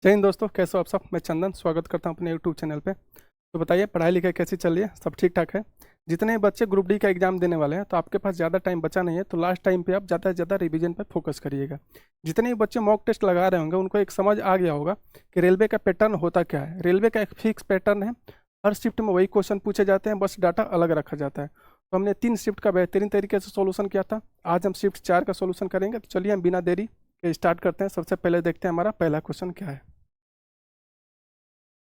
जय हिंद दोस्तों, कैसे हो आप सब। मैं चंदन स्वागत करता हूं अपने यूट्यूब चैनल पे। तो बताइए, पढ़ाई लिखाई कैसी चल रही है? सब ठीक ठाक है? जितने बच्चे ग्रुप डी का एग्जाम देने वाले हैं, तो आपके पास ज़्यादा टाइम बचा नहीं है, तो लास्ट टाइम पे आप ज़्यादा से ज़्यादा रिवीजन पे फोकस करिएगा। जितने भी बच्चे मॉक टेस्ट लगा रहे होंगे, उनको एक समझ आ गया होगा कि रेलवे का पैटर्न होता क्या है। रेलवे का एक फिक्स पैटर्न है, हर शिफ्ट में वही क्वेश्चन पूछे जाते हैं, बस डाटा अलग रखा जाता है। तो हमने 3 शिफ्ट का बेहतरीन तरीके से सोल्यूशन किया था। आज हम शिफ्ट 4 का सोल्यूशन करेंगे। तो चलिए हम बिना देरी के स्टार्ट करते हैं। सबसे पहले देखते हैं हमारा पहला क्वेश्चन क्या है।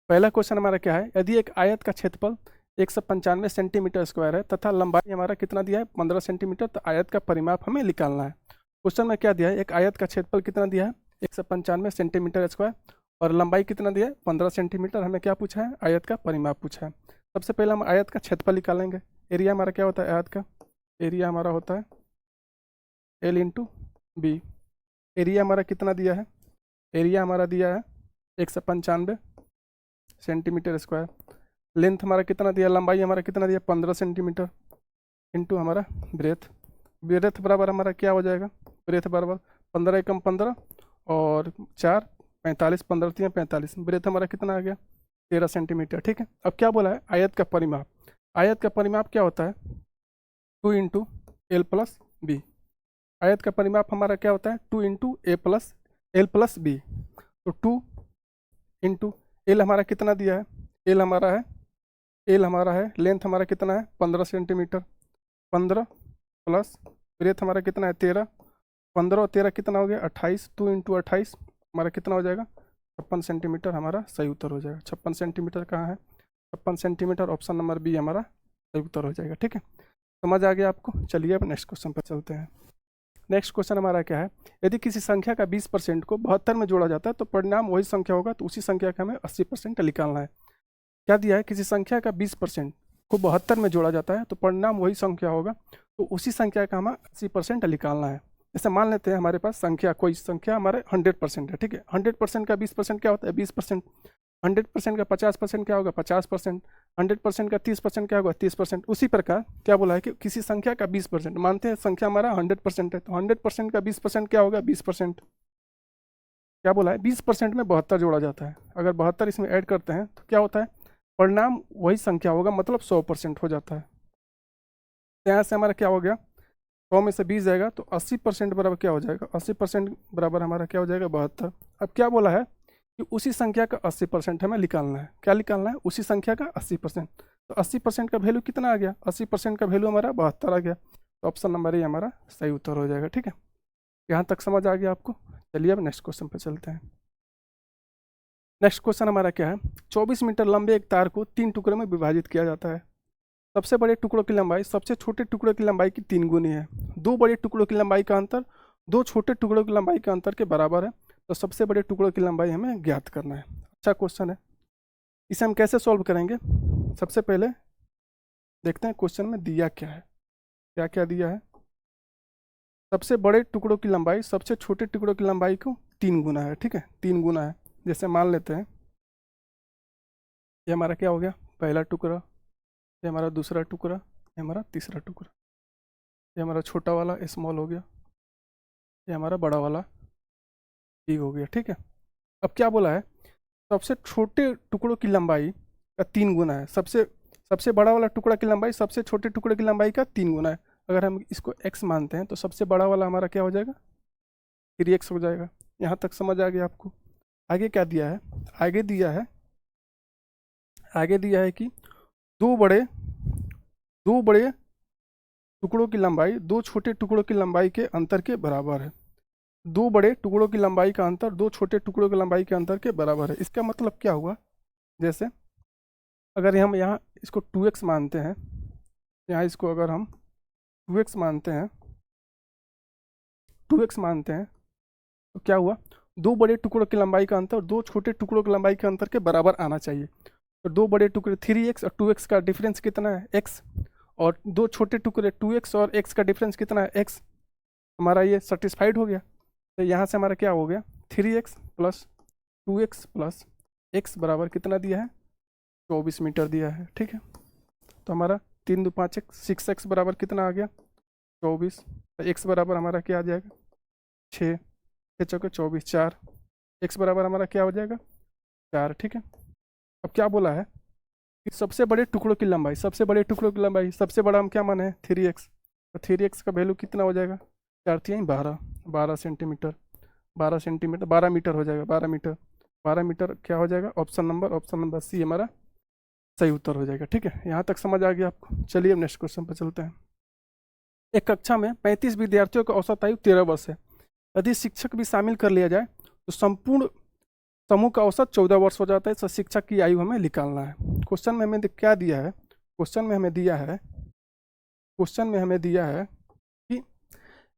पहला क्वेश्चन हमारा क्या है, यदि एक आयत का क्षेत्रफल 195 सेंटीमीटर स्क्वायर है तथा लंबाई हमारा कितना दिया है 15 सेंटीमीटर, तो आयत का परिमाप हमें निकालना है। क्वेश्चन में क्या दिया है, एक आयत का क्षेत्रफल कितना दिया है 195 सेंटीमीटर स्क्वायर और लंबाई कितना दिया है 15 सेंटीमीटर। हमें क्या पूछा है, आयत का परिमाप पूछा है। सबसे पहले हम आयत का क्षेत्रफल निकालेंगे। एरिया हमारा क्या होता है, आयत का एरिया हमारा होता है L इंटू बी। एरिया हमारा कितना दिया है, एरिया हमारा दिया है 195 सेंटीमीटर स्क्वायर। लेंथ हमारा कितना दिया, लंबाई हमारा कितना दिया 15 सेंटीमीटर, इंटू हमारा ब्रेथ। ब्रेथ बराबर हमारा क्या हो जाएगा, ब्रेथ बराबर 15 एकम 15 और 4 45, 15 3 45। ब्रेथ हमारा कितना आ गया 13 सेंटीमीटर। ठीक है, अब क्या बोला है, आयत का परिमाप। आयत का परिमाप क्या होता है 2 इंटू एल प्लस बी। आयत का परिमाप हमारा क्या होता है 2 इंटू एल प्लस बी। तो 2 इंटू एल हमारा कितना दिया है, एल हमारा है लेंथ हमारा कितना है 15 सेंटीमीटर, 15 प्लस ब्रेथ हमारा कितना है 13, 15 और 13 कितना हो गया 28। 2 इंटू 28 हमारा कितना हो जाएगा 56 सेंटीमीटर। हमारा सही उत्तर हो जाएगा। 56 सेंटीमीटर कहाँ है, 56 सेंटीमीटर, ऑप्शन नंबर बी हमारा सही उत्तर हो जाएगा। ठीक है, समझ आ गया आपको। चलिए अब नेक्स्ट क्वेश्चन पर चलते हैं। नेक्स्ट क्वेश्चन हमारा क्या है, यदि किसी संख्या का 20% को 72 में जोड़ा जाता है तो परिणाम वही संख्या होगा, तो उसी संख्या का हमें 80% निकालना है। क्या दिया है, किसी संख्या का 20% को 72 में जोड़ा जाता है तो परिणाम वही संख्या होगा, तो उसी संख्या का हमें 80% निकालना है। जैसे मान लेते हैं हमारे पास संख्या, कोई संख्या हमारे 100% है। ठीक है, 100% का 20% क्या होता है 20%, 100% का 50% क्या होगा 50%, 100% का 30% क्या होगा 30%। उसी प्रकार क्या बोला है कि किसी संख्या का 20%, मानते हैं संख्या हमारा 100% है, तो 100% का 20% क्या होगा 20%। क्या बोला है 20% में 72 जोड़ा जाता है, अगर 72 इसमें ऐड करते हैं तो क्या होता है, परिणाम वही संख्या होगा, मतलब 100% हो जाता है। तो यहाँ से हमारा क्या हो गया, 100 में से 20 जाएगा तो 80% बराबर क्या हो जाएगा, 80% बराबर हमारा क्या हो जाएगा 72। अब क्या बोला है कि उसी संख्या का 80% हमें निकालना है। क्या निकालना है, उसी संख्या का 80%। तो 80% का वैल्यू कितना आ गया, 80% का वैल्यू हमारा 72 आ गया। तो ऑप्शन नंबर ए हमारा सही उत्तर हो जाएगा। ठीक है, यहाँ तक समझ आ गया आपको। चलिए अब नेक्स्ट क्वेश्चन पर चलते हैं। नेक्स्ट क्वेश्चन हमारा क्या है, 24 मीटर लंबे एक तार को 3 टुकड़ों में विभाजित किया जाता है। सबसे बड़े टुकड़ों की लंबाई सबसे छोटे टुकड़ों की लंबाई की 3 गुनी है। दो बड़े टुकड़ों की लंबाई का अंतर दो छोटे टुकड़ों की लंबाई के अंतर के बराबर है, तो सबसे बड़े टुकड़ों की लंबाई हमें ज्ञात करना है। अच्छा क्वेश्चन है, इसे हम कैसे सॉल्व करेंगे। सबसे पहले देखते हैं क्वेश्चन में दिया क्या है, क्या क्या दिया है। सबसे बड़े टुकड़ों की लंबाई सबसे छोटे टुकड़ों की लंबाई को 3 गुना है। ठीक है, 3 गुना है। जैसे मान लेते हैं ये हमारा क्या हो गया, पहला टुकड़ा, ये हमारा दूसरा टुकड़ा, ये हमारा तीसरा टुकड़ा, ये हमारा छोटा वाला स्मॉल हो गया, ये हमारा बड़ा वाला बिग हो गया। ठीक है, अब क्या बोला है, सबसे छोटे टुकड़ों की लंबाई का 3 गुना है। सबसे सबसे बड़ा वाला टुकड़ा की लंबाई सबसे छोटे टुकड़े की लंबाई का 3 गुना है। अगर हम इसको x मानते हैं तो सबसे बड़ा वाला हमारा क्या हो जाएगा 3x हो जाएगा। यहाँ तक समझ आ गया आपको। आगे क्या दिया है, आगे दिया है, आगे दिया है कि दो बड़े दो बड़े टुकड़ों की लंबाई दो छोटे टुकड़ों की लंबाई के अंतर के बराबर है। दो बड़े टुकड़ों की लंबाई का अंतर दो छोटे टुकड़ों की लंबाई के अंतर के बराबर है। इसका मतलब क्या हुआ, जैसे अगर हम यहाँ इसको 2x मानते हैं, यहाँ इसको अगर हम 2x मानते हैं 2x मानते हैं तो क्या हुआ, दो बड़े टुकड़ों की लंबाई का अंतर दो छोटे टुकड़ों की लंबाई के अंतर के बराबर आना चाहिए। तो दो बड़े टुकड़े 3x और 2x का डिफरेंस कितना है x, और दो छोटे टुकड़े 2x और x का डिफरेंस कितना है x। हमारा ये सेटिस्फाइड हो गया। तो यहाँ से हमारा क्या हो गया 3x plus 2x plus x बराबर कितना दिया है 24 मीटर दिया है। ठीक है, तो हमारा 3 2 5 6x बराबर कितना आ गया 24। तो x बराबर हमारा क्या आ जाएगा 6, 6 चौके 24, 4 x बराबर हमारा क्या हो जाएगा 4, ठीक है। अब क्या बोला है कि सबसे बड़े टुकड़ों की लंबाई, सबसे बड़े टुकड़ों की लंबाई, सबसे बड़ा हम क्या माने हैं 3x, तो 3x का वैल्यू कितना हो जाएगा 4×3 = 12, 12 सेंटीमीटर, 12 सेंटीमीटर 12 मीटर हो जाएगा, 12 मीटर, 12 मीटर क्या हो जाएगा ऑप्शन नंबर सी हमारा सही उत्तर हो जाएगा, ठीक है। यहाँ तक समझ आ गया आपको। चलिए अब नेक्स्ट क्वेश्चन पर चलते हैं। एक कक्षा में 35 विद्यार्थियों का औसत आयु 13 वर्ष है। यदि शिक्षक भी शामिल कर लिया जाए तो संपूर्ण समूह का औसत 14 वर्ष हो जाता है। तो शिक्षक की आयु हमें निकालना है। क्वेश्चन में हमें क्या दिया है, क्वेश्चन में हमें दिया है कि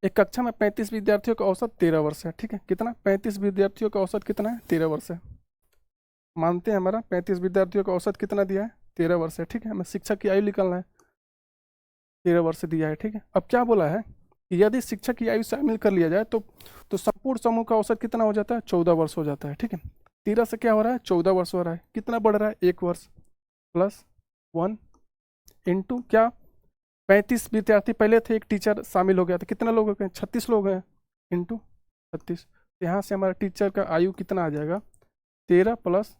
एक कक्षा में 35 विद्यार्थियों का औसत 13 वर्ष है, ठीक है। कितना 35 विद्यार्थियों का औसत कितना है 13 वर्ष है। मानते हैं हमारा 35 विद्यार्थियों का औसत कितना दिया है 13 वर्ष है, ठीक है। हमें शिक्षक की आयु निकालना है, 13 वर्ष दिया है, ठीक है। अब क्या बोला है कि यदि शिक्षक की आयु शामिल कर लिया जाए तो संपूर्ण समूह का औसत कितना हो जाता है 14 वर्ष हो जाता है, ठीक है। 13 से क्या हो रहा है 14 वर्ष हो रहा है, कितना बढ़ रहा है 1 वर्ष प्लस 1 इंटू क्या 35 विद्यार्थी पहले थे, एक टीचर शामिल हो गया था, कितना लोग हो गए 36 लोग हैं इंटू 36। यहाँ से हमारा टीचर का आयु कितना आ जाएगा 13 +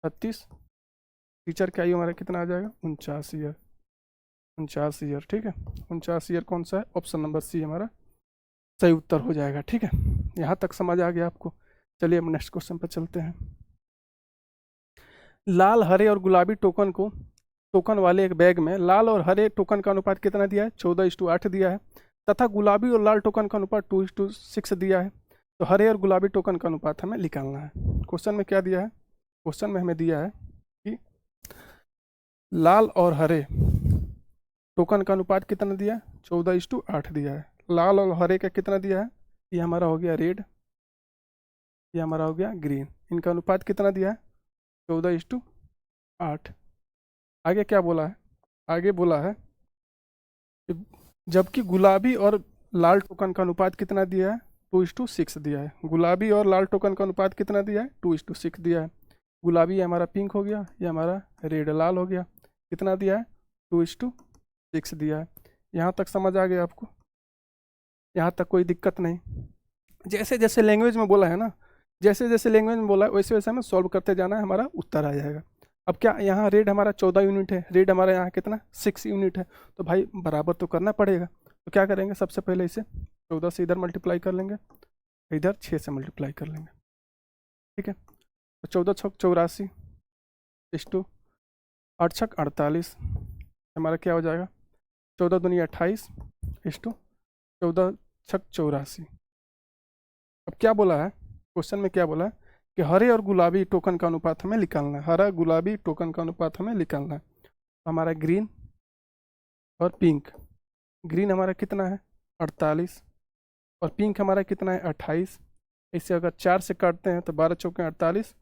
36, टीचर की आयु हमारा कितना आ जाएगा 49 ईयर, 49 ईयर, ठीक है। 49 ईयर कौन सा है ऑप्शन नंबर सी हमारा सही उत्तर हो जाएगा, ठीक है। यहाँ तक समझ आ गया आपको। चलिए हम नेक्स्ट क्वेश्चन पर चलते हैं। लाल हरे और गुलाबी टोकन वाले एक बैग में लाल और हरे टोकन का अनुपात कितना दिया है 14:8 दिया है, तथा गुलाबी और लाल टोकन का अनुपात 2:6 दिया है। तो हरे और गुलाबी टोकन का अनुपात हमें निकालना है। क्वेश्चन में क्या दिया है, क्वेश्चन में हमें दिया है कि लाल और हरे टोकन का अनुपात कितना दिया है 14:8 दिया है। लाल और हरे का कितना दिया है, ये हमारा हो गया रेड, ये हमारा हो गया ग्रीन। इनका अनुपात कितना दिया है 14:8। आगे क्या बोला है, आगे बोला है कि जबकि गुलाबी और लाल टोकन का अनुपात कितना दिया है 2:6 दिया है। गुलाबी और लाल टोकन का अनुपात कितना दिया है 2:6 दिया है। गुलाबी हमारा पिंक हो गया, ये हमारा रेड लाल हो गया, कितना दिया है 2:6 दिया है। यहाँ तक समझ आ गया आपको, यहाँ तक कोई दिक्कत नहीं। जैसे जैसे लैंग्वेज में बोला है ना, जैसे जैसे लैंग्वेज में बोला है वैसे वैसे हमें सॉल्व करते जाना है, हमारा उत्तर आ जाएगा। अब क्या यहाँ रेड हमारा 14 यूनिट है, रेड हमारा यहाँ कितना 6 यूनिट है, तो भाई बराबर तो करना पड़ेगा। तो क्या करेंगे सबसे पहले इसे 14 से इधर मल्टीप्लाई कर लेंगे, इधर 6 से मल्टीप्लाई कर लेंगे, ठीक है। तो 14×6 = 84 = 8×6 = 48, हमारा क्या हो जाएगा 14×2 = 28 = 14×6 = 84। अब क्या बोला है क्वेश्चन में, क्या बोला है कि हरे और गुलाबी टोकन का अनुपात हमें निकालना है, हरा गुलाबी टोकन का अनुपात हमें निकालना है। तो हमारा ग्रीन और पिंक, ग्रीन हमारा कितना है 48 और पिंक हमारा कितना है 28। इसे अगर 4 से काटते हैं तो 12×4 = 48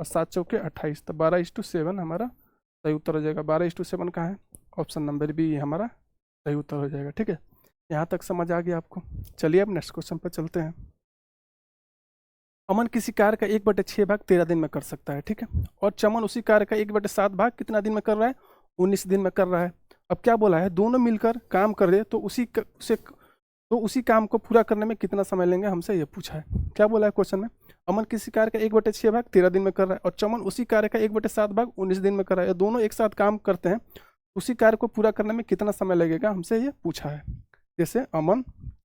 और 7×4 = 28, तो 12:7 हमारा सही उत्तर हो जाएगा। 12:7 कहाँ है ऑप्शन नंबर बी हमारा सही उत्तर हो जाएगा, ठीक है। यहाँ तक समझ आ गया आपको। चलिए अब नेक्स्ट क्वेश्चन पर चलते हैं। अमन किसी कार्य का 1/6 भाग 13 दिन में कर सकता है, ठीक है। और चमन उसी कार्य का 1/7 भाग कितना दिन में कर रहा है 19 दिन में कर रहा है। अब क्या बोला है दोनों मिलकर काम कर दे तो उसी काम को पूरा करने में कितना समय लेंगे, हमसे ये पूछा है। क्या बोला है क्वेश्चन में, अमन किसी कार्य का 1/6 भाग 13 दिन में कर रहा है और चमन उसी कार्य का 1/7 भाग 19 दिन में कर रहा है। दोनों एक साथ काम करते हैं, उसी कार्य को पूरा करने में कितना समय लगेगा, हमसे ये पूछा है। जैसे अमन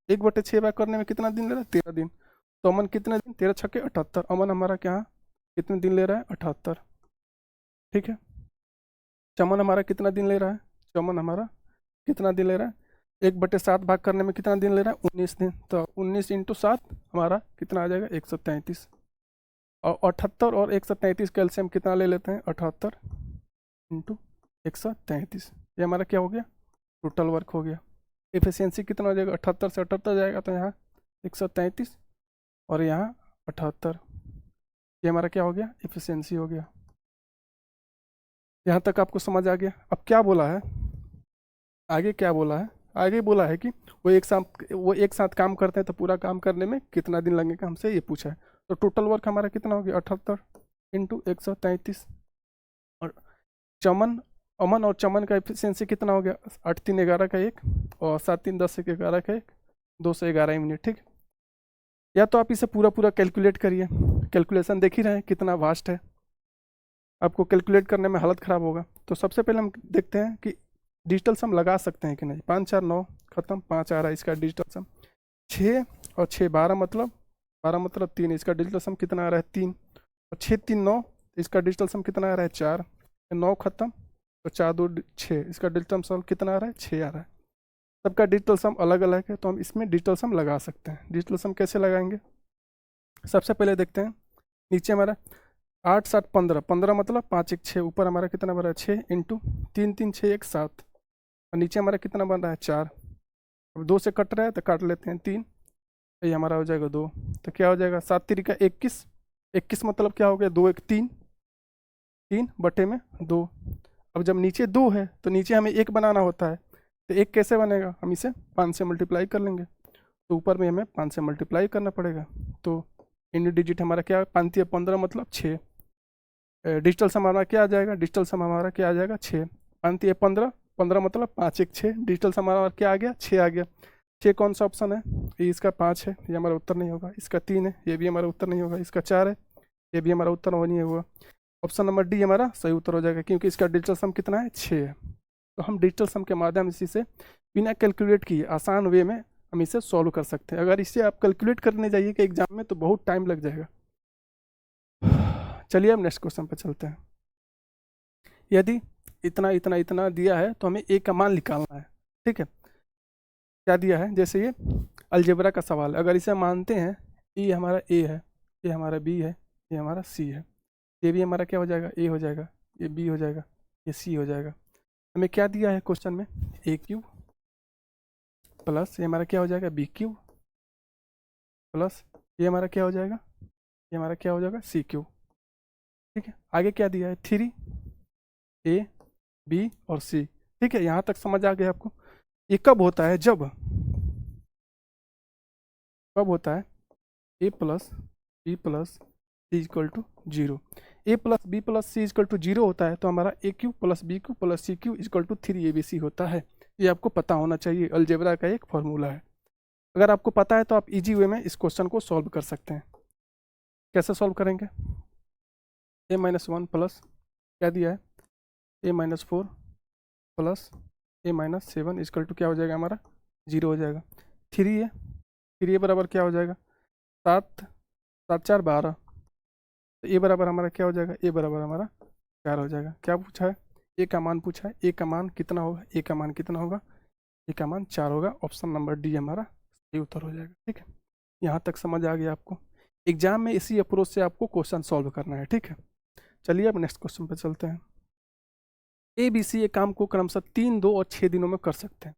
1/6 भाग करने में कितना दिन ले रहा है 13 दिन, तो अमन कितने दिन 13×6 = 78, अमन हमारा क्या कितने दिन ले रहा है 78, ठीक है। चमन हमारा कितना दिन ले रहा है, चमन हमारा कितना दिन ले रहा है 1/7 भाग करने में कितना दिन ले रहा है 19 दिन, तो 19 × 7 हमारा कितना आ जाएगा 133। और 78 और 133 कैल्शियम कितना ले लेते हैं 78 × 133, ये हमारा क्या हो गया टोटल वर्क हो गया। एफिशिएंसी कितना हो जाएगा 78 से 78 जाएगा तो यहाँ 133 और यहाँ 78, ये हमारा क्या हो गया एफिशिएंसी हो गया। यहाँ तक आपको समझ आ गया। अब क्या बोला है आगे, क्या बोला है आगे बोला है कि वो एक साथ काम करते हैं तो पूरा काम करने में कितना दिन लगेगा, हमसे ये पूछा है। तो टोटल वर्क हमारा कितना हो गया 78 × 133 और अमन और चमन का एफिशिएंसी कितना हो गया 8×3 = 11 का 1 और 7×3 = 10 × 11 का 1, 211 मिनट, ठीक। या तो आप इसे पूरा पूरा कैलकुलेट करिए, कैलकुलेशन देख ही रहे हैं कितना वास्ट है, आपको कैलकुलेट करने में हालत ख़राब होगा। तो सबसे पहले हम देखते हैं कि डिजिटल सम लगा सकते हैं कि नहीं। 5 4 9 खत्म, 5 आ रहा है इसका डिजिटल सम। 6 और 6 12 मतलब 3, इसका डिजिटल सम कितना आ रहा है 3। और 6 3 9, इसका डिजिटल सम कितना आ रहा है 4। 9 खत्म, तो 4 2 6, इसका डिजिटल सम कितना आ रहा है 6 आ रहा है। सबका डिजिटल सम अलग अलग है, तो हम इसमें डिजिटल सम लगा सकते हैं। डिजिटल सम कैसे लगाएंगे, सबसे पहले देखते हैं। नीचे हमारा 8 7 15, 15 मतलब 5 1 6, ऊपर हमारा कितना बन रहा है 6 इंटू 3 3 6 1 7, और नीचे हमारा कितना बन रहा है 4। अब 2 से कट रहा है तो काट लेते हैं 3, ये हमारा हो जाएगा 2। तो क्या हो जाएगा 7 3 का 21, 21 मतलब क्या हो गया 2 1 3, 3 बटे में 2। अब जब नीचे 2 है तो नीचे हमें 1 बनाना होता है, तो 1 कैसे बनेगा, हम इसे 5 से मल्टीप्लाई कर लेंगे, तो ऊपर में हमें 5 से मल्टीप्लाई करना पड़ेगा। तो इन डिजिट हमारा क्या है 5 15 मतलब 6। डिजिटल सम हमारा क्या आ जाएगा, डिजिटल सम हमारा क्या आ जाएगा 6। 5 15, 15 मतलब 5 1 6, डिजिटल सम हमारा क्या आ गया 6 आ गया। 6 कौन सा ऑप्शन है, ये इसका 5 है, ये हमारा उत्तर नहीं होगा। इसका 3 है, ये भी हमारा उत्तर नहीं होगा। इसका 4 है, ये भी हमारा उत्तर नहीं होगा। ऑप्शन नंबर डी हमारा सही उत्तर हो जाएगा, क्योंकि इसका डिजिटल सम कितना है 6 है। तो हम डिजिटल सम के माध्यम से बिना कैलकुलेट किए आसान वे में हम इसे सॉल्व कर सकते हैं। अगर इसे आप कैलकुलेट करने जाइए कि एग्जाम में, तो बहुत टाइम लग जाएगा। चलिए अब नेक्स्ट क्वेश्चन पर चलते हैं। यदि इतना इतना इतना दिया है तो हमें ए का मान निकालना है, ठीक है। क्या दिया है, जैसे ये अलजेब्रा का सवाल है, अगर इसे मानते हैं ये हमारा ए है, ये हमारा बी है, ये हमारा सी है, ये भी हमारा क्या हो जाएगा ए हो जाएगा, ये बी हो जाएगा, ये सी हो जाएगा। हमें क्या दिया है क्वेश्चन में, ए क्यूब प्लस ये हमारा क्या हो जाएगा बी क्यूब प्लस ये हमारा क्या हो जाएगा, ये हमारा क्या हो जाएगा सी क्यूब, ठीक है। आगे क्या दिया है 3 ए बी और सी, ठीक है। यहाँ तक समझ आ गया आपको। ये कब होता है, कब होता है A plus B plus C equal to 0। A plus B plus C equal to 0 होता है, तो हमारा A Q plus B Q plus C Q equal to 3 ABC होता है। ये आपको पता होना चाहिए, अलजेब्रा का एक फॉर्मूला है। अगर आपको पता है तो आप इजी वे में इस क्वेश्चन को सॉल्व कर सकते हैं। कैसे सॉल्व करेंगे, a-1 प्लस क्या दिया है a-4 plus a-7 equal to क्या हो जाएगा हमारा 0 हो जाएगा। 3 है, 3 बराबर क्या हो जाएगा 7 7 4 12, तो ए बराबर हमारा क्या हो जाएगा, ए बराबर हमारा 4 हो जाएगा। क्या पूछा है, ए का मान पूछा है, ए का मान कितना होगा, ए का मान कितना होगा, ए का मान 4 होगा। ऑप्शन नंबर डी हमारा सही उत्तर हो जाएगा, ठीक है। यहाँ तक समझ आ गया आपको। एग्जाम में इसी अप्रोच से आपको क्वेश्चन सॉल्व करना है, ठीक है। चलिए अब नेक्स्ट क्वेश्चन पर चलते हैं। ए बी सी ये काम को क्रमशः 3 2 और 6 दिनों में कर सकते हैं।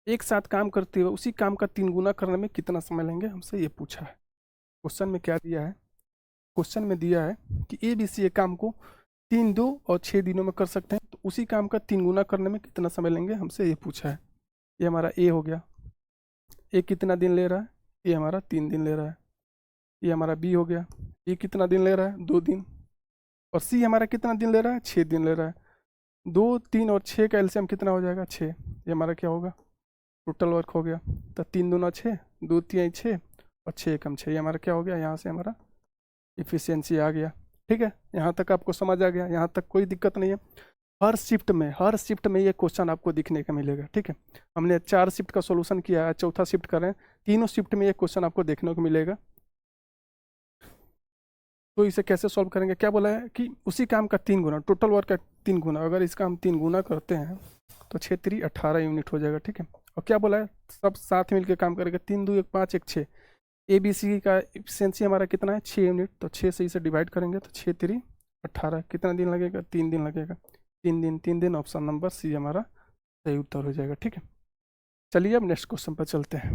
एक साथ काम करते हुए उसी काम का 3 गुना करने में कितना समय लेंगे, हमसे ये पूछा है। क्वेश्चन में क्या दिया है, क्वेश्चन में दिया है कि ए बी सी ये काम को 3 2 और 6 दिनों में कर सकते हैं, तो उसी काम का 3 गुना करने में कितना समय लेंगे, हमसे ये पूछा है। ये हमारा ए हो गया, ए कितना दिन ले रहा है, ये हमारा 3 दिन ले रहा है। ये हमारा बी हो गया, ये कितना दिन ले रहा है 2 दिन। और सी हमारा कितना दिन ले रहा है 6 दिन ले रहा है। 2 3 और 6 का एलसीएम कितना हो जाएगा 6। ये हमारा क्या होगा टोटल वर्क हो गया, तो 3 दूना 6, 2 3 6 और 6 कम 6, ये हमारा क्या हो गया, यहाँ से हमारा इफिशियंसी आ गया, ठीक है। यहाँ तक आपको समझ आ गया, यहाँ तक कोई दिक्कत नहीं है। हर शिफ्ट में ये क्वेश्चन आपको दिखने का मिलेगा, ठीक है। हमने 4 शिफ्ट का सोल्यूशन किया है, चौथा शिफ्ट कर रहे हैं, तीनों शिफ्ट में ये क्वेश्चन आपको देखने को मिलेगा। तो इसे कैसे सॉल्व करेंगे, क्या बोला है कि उसी काम का 3 गुना, टोटल वर्क का 3 गुना। अगर इसका हम 3 गुना करते हैं तो 6 3 18 यूनिट हो जाएगा, ठीक है। और क्या बोला है, सब साथ मिलकर काम करेगा, 3 2 1 5 1 6। ए बी सी का एफिशिएंसी हमारा कितना है 6 यूनिट, तो 6 से इसे डिवाइड करेंगे तो 6 3 18, कितना दिन लगेगा 3 दिन लगेगा, 3 दिन। ऑप्शन नंबर सी हमारा सही उत्तर हो जाएगा, ठीक है। चलिए अब नेक्स्ट क्वेश्चन पर चलते हैं।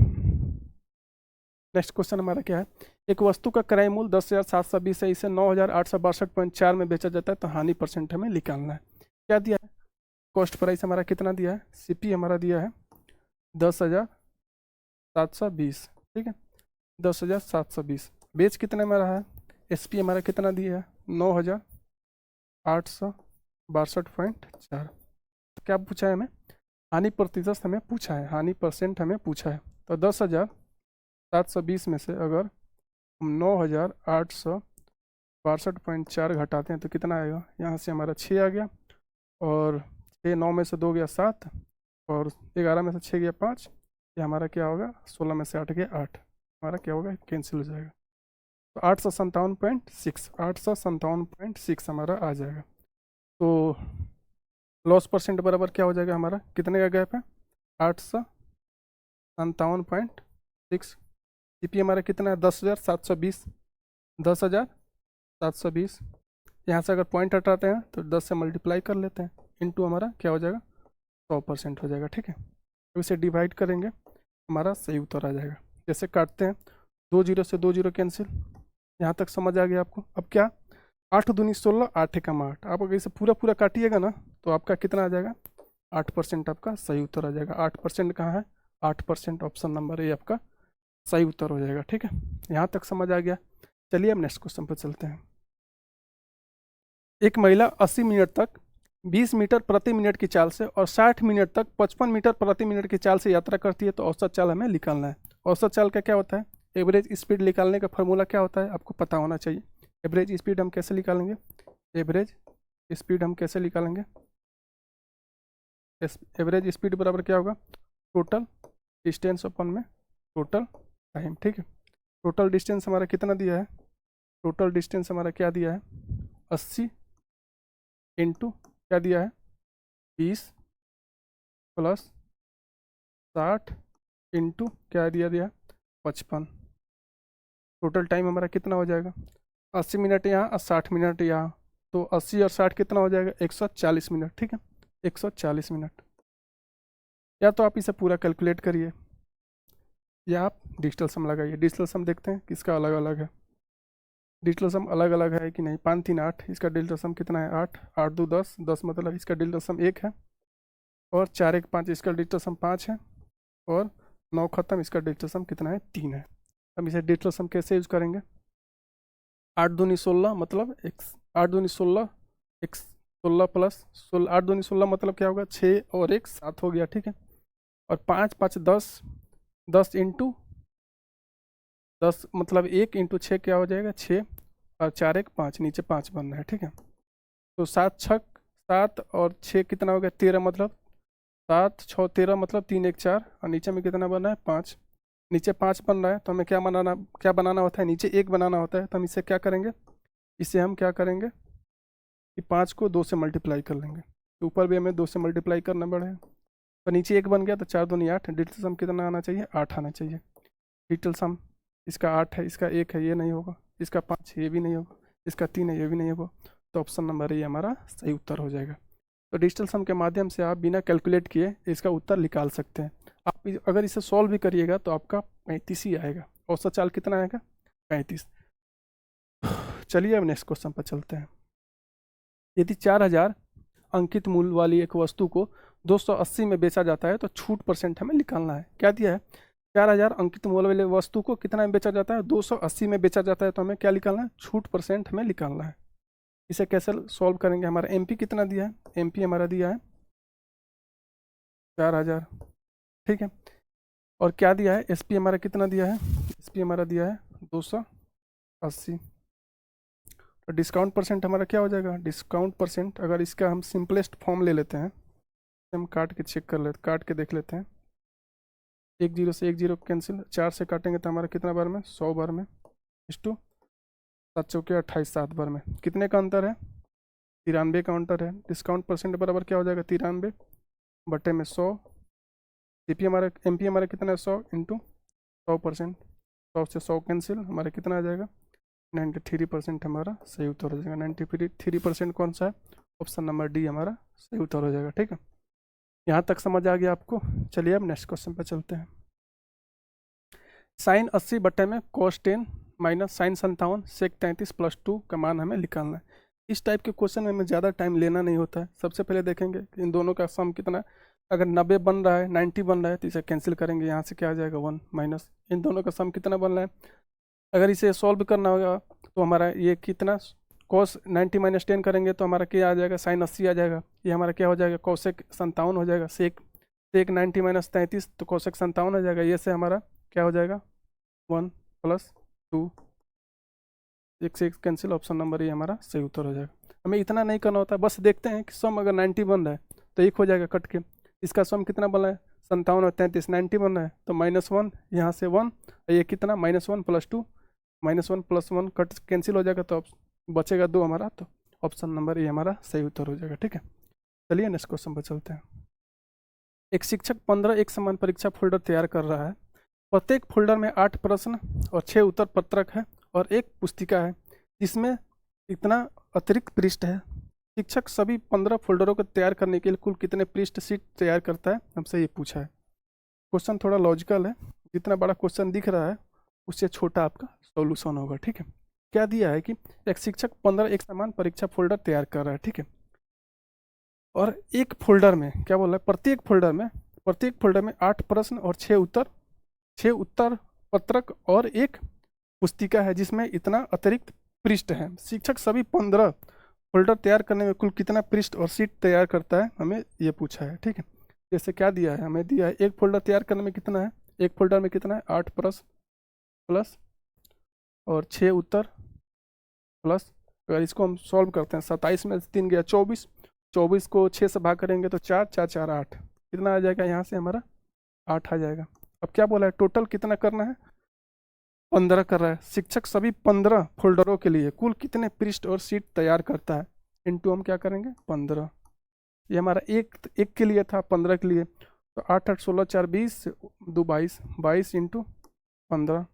नेक्स्ट क्वेश्चन हमारा क्या है, एक वस्तु का क्रय मूल्य 10,720 है, इसे 9,862.4 में बेचा जाता है, तो हानि परसेंट हमें निकालना है। क्या दिया है, कॉस्ट प्राइस हमारा कितना दिया है, सीपी हमारा दिया है 10,720, ठीक है। 10,720 बेच कितने में रहा है, एसपी हमारा कितना दिया है 9,862.4। क्या पूछा है हमें, हानि प्रतिशत हमें पूछा है, हानि परसेंट हमें पूछा है। तो 10,720 में से अगर हम 9862.4 घटाते हैं तो कितना आएगा, यहाँ से हमारा 6 आ गया, और 6, 9 में से 2 गया 7, और 11 में से 6 गया 5, ये हमारा क्या होगा, 16 में से 8 गया 8, हमारा क्या होगा, कैंसिल हो जाएगा। तो 857.6 हमारा आ जाएगा। तो लॉस परसेंट बराबर क्या हो जाएगा हमारा, कितने का गैप है, 857.6। जीपी हमारा कितना है, 10,720, 10,720। यहाँ से अगर पॉइंट हटाते हैं तो 10 से मल्टीप्लाई कर लेते हैं, इनटू हमारा क्या हो जाएगा, 100% हो जाएगा। ठीक है, तो इसे डिवाइड करेंगे, हमारा सही उत्तर आ जाएगा। जैसे काटते हैं, 2 जीरो से 2 जीरो कैंसिल। यहाँ तक समझ आ गया आपको। अब क्या, 8 दूनी 16, 8 एकम 8। आप अगर इसे पूरा पूरा काटिएगा ना तो आपका कितना आ जाएगा, 8% आपका सही उत्तर आ जाएगा। 8% कहाँ है, 8% ऑप्शन नंबर ए आपका सही उत्तर हो जाएगा। ठीक है, यहाँ तक समझ आ गया। चलिए अब नेक्स्ट क्वेश्चन पर चलते हैं। एक महिला 80 मिनट तक 20 मीटर प्रति मिनट की चाल से और 60 मिनट तक 55 मीटर प्रति मिनट की चाल से यात्रा करती है, तो औसत चाल हमें निकालना है। औसत चाल का क्या होता है, एवरेज स्पीड निकालने का फॉर्मूला क्या होता है, आपको पता होना चाहिए। एवरेज स्पीड हम कैसे निकालेंगे, एवरेज स्पीड हम कैसे निकालेंगे, एवरेज स्पीड बराबर क्या होगा, टोटल डिस्टेंस अपन में टोटल टाइम। ठीक है, टोटल डिस्टेंस हमारा कितना दिया है, टोटल डिस्टेंस हमारा क्या दिया है, 80 इंटू क्या दिया है, 20 प्लस 60 इंटू क्या दिया 55। टोटल टाइम हमारा कितना हो जाएगा, 80 मिनट यहाँ और 60 मिनट यहाँ, तो 80 और 60 कितना हो जाएगा, 140 मिनट। ठीक है, 140 मिनट। या तो आप इसे पूरा कैलकुलेट करिए या आप डिजिटल सम लगाइए। डिजिटल सम देखते हैं किसका अलग अलग है, डिजिटल सम अलग अलग है कि नहीं। 5 3 8, इसका डिजिटल सम कितना है, 8 8 2 10, 10 मतलब इसका डिजिटल सम 1 है, और 4 1 5, इसका डिजिटल सम 5 है, और 9 खत्म, इसका डिजिटल सम कितना है, 3 है। हम इसे डिजिटल सम कैसे यूज करेंगे, 8 दूनी 16 मतलब 8 दूनी 16, 16 प्लस 16, 8 दूनी 16 मतलब क्या होगा, 6 और 1 7 हो गया। ठीक है, और 5 5 10, 10 इंटू 10 मतलब 1 इंटू 6 क्या हो जाएगा, 6, और 4 1 5, नीचे 5 बनना है। ठीक है, तो 7 6 7 और 6 कितना हो गया, 13, मतलब 7 6 13 मतलब 3 1 4, और नीचे में कितना बना है, 5। नीचे 5 बन रहा है तो हमें क्या बनाना होता है, नीचे 1 बनाना होता है। तो हम इसे क्या करेंगे, इसे हम क्या करेंगे कि 5 को 2 से मल्टीप्लाई कर लेंगे, तो ऊपर भी हमें 2 से मल्टीप्लाई करना पड़ेगा। तो नीचे 1 बन गया, तो 4 दूनी 8, डिजिटल सम कितना आना चाहिए, 8 आना चाहिए। डिजिटल सम इसका 8 है, इसका 1 है, ये नहीं होगा, इसका 5 है, ये भी नहीं होगा, इसका 3 है, ये भी नहीं होगा। तो ऑप्शन नंबर ए हमारा सही उत्तर हो जाएगा। तो डिजिटल सम के माध्यम से आप बिना कैलकुलेट किए इसका उत्तर निकाल सकते हैं। आप अगर इसे सॉल्व भी करिएगा तो आपका 35 ही आएगा। औसत चाल कितना आएगा, 35। चलिए अब नेक्स्ट क्वेश्चन पर चलते हैं। यदि 4000 अंकित मूल्य वाली एक वस्तु को 280 में बेचा जाता है तो छूट परसेंट हमें निकालना है। क्या दिया है, 4000 अंकित मूल्य वाली वस्तु को कितना में बेचा जाता है, 280 में बेचा जाता है, तो हमें क्या निकालना है, छूट परसेंट हमें निकालना है। इसे कैसे सॉल्व करेंगे, हमारा एमपी कितना दिया है, एमपी हमारा दिया है 4000। ठीक है, और क्या दिया है, एसपी हमारा कितना दिया है, एसपी हमारा दिया है 280। तो डिस्काउंट परसेंट हमारा क्या हो जाएगा, डिस्काउंट परसेंट अगर इसका हम सिंपलेस्ट फॉर्म ले लेते हैं, हम काट के चेक कर लेते, काट के देख लेते हैं। 1 0 से 1 0 कैंसिल, 4 से काटेंगे तो हमारा कितना बार में, 100 बार में, इस 7 चौके 28, 7 बार में। कितने का अंतर है, 93 का अंतर है। डिस्काउंट परसेंट बराबर क्या हो जाएगा, 93 बटे में 100। सीपी हमारा एमपी हमारा कितना है, 100 इंटू 100%। 100 से 100 कैंसिल, हमारा कितना आ जाएगा, 93% हमारा सही उत्तर हो जाएगा। 93% कौन सा है, ऑप्शन नंबर डी हमारा सही उत्तर हो जाएगा। ठीक है, यहाँ तक समझ आ गया आपको। चलिए अब नेक्स्ट क्वेश्चन पर चलते हैं। साइन 80 बटे में cos 10 माइनस साइन 57 सेक 33 प्लस 2 का मान हमें निकालना है। इस टाइप के क्वेश्चन में हमें ज़्यादा टाइम लेना नहीं होता है। सबसे पहले देखेंगे कि इन दोनों का सम कितना है। अगर 90 बन रहा है, 90 बन रहा है, तो इसे कैंसिल करेंगे, यहाँ से क्या आ जाएगा 1 माइनस इन दोनों का सम कितना बन रहा है। अगर इसे सॉल्व करना होगा तो हमारा ये कितना, cos 90 माइनस 10 करेंगे तो हमारा क्या आ जाएगा, साइन 80 आ जाएगा। ये हमारा क्या हो जाएगा, कोसेक 57 हो जाएगा। सेक 90 माइनस 33 तो कोसेक 57 हो जाएगा। ये से हमारा क्या हो जाएगा, 1 प्लस 2 एक से एक कैंसिल, ऑप्शन नंबर ए हमारा सही उत्तर हो जाएगा। हमें इतना नहीं करना होता, बस देखते हैं कि सम अगर 90 बन रहा है तो एक हो जाएगा कट के। इसका सम कितना बना है 57 और 33, 90 बन रहा है तो -1 यहाँ से 1, और ये कितना -1 + 2, -1 + 1 कट कैंसिल हो जाएगा तो बचेगा 2 हमारा, तो ऑप्शन नंबर ए हमारा सही उत्तर हो जाएगा। ठीक है, चलिए नेक्स्ट क्वेश्चन पर चलते हैं। एक शिक्षक 15 एक समान परीक्षा फोल्डर तैयार कर रहा है। प्रत्येक फोल्डर में 8 प्रश्न और 6 उत्तर पत्रक है और एक पुस्तिका है जिसमें इतना अतिरिक्त पृष्ठ है। शिक्षक सभी 15 फोल्डरों को तैयार करने के लिए कुल कितने पृष्ठ शीट तैयार करता है, हमसे ये पूछा है। क्वेश्चन थोड़ा लॉजिकल है, जितना बड़ा क्वेश्चन दिख रहा है उससे छोटा आपका सॉल्यूशन होगा। ठीक है, क्या दिया है कि एक शिक्षक 15 एक समान परीक्षा फोल्डर तैयार कर रहा है। ठीक है, और एक फोल्डर में क्या बोल रहा है, प्रत्येक फोल्डर में 8 प्रश्न और 6 उत्तर पत्रक और एक पुस्तिका है जिसमें इतना अतिरिक्त पृष्ठ है। शिक्षक सभी 15 फोल्डर तैयार करने में कुल कितना पृष्ठ और सीट तैयार करता है, हमें ये पूछा है। ठीक है, जैसे क्या दिया है, हमें दिया है एक फोल्डर तैयार करने में कितना है, एक फोल्डर में कितना है 8 प्रश्न प्लस और 6 उत्तर प्लस, अगर इसको हम सॉल्व करते हैं 27 में 3 गया 24, 24 को 6 से भाग करेंगे तो 4 4 4 8, कितना आ जाएगा यहाँ से हमारा 8 आ जाएगा। अब क्या बोला है, टोटल कितना करना है 15 कर रहा है। शिक्षक सभी 15 फोल्डरों के लिए कुल कितने पृष्ठ और सीट तैयार करता है, इनटू हम क्या करेंगे 15। ये हमारा एक के लिए था, 15 के लिए, तो 8 8 16 4 20 2 22, 22 इंटू 15,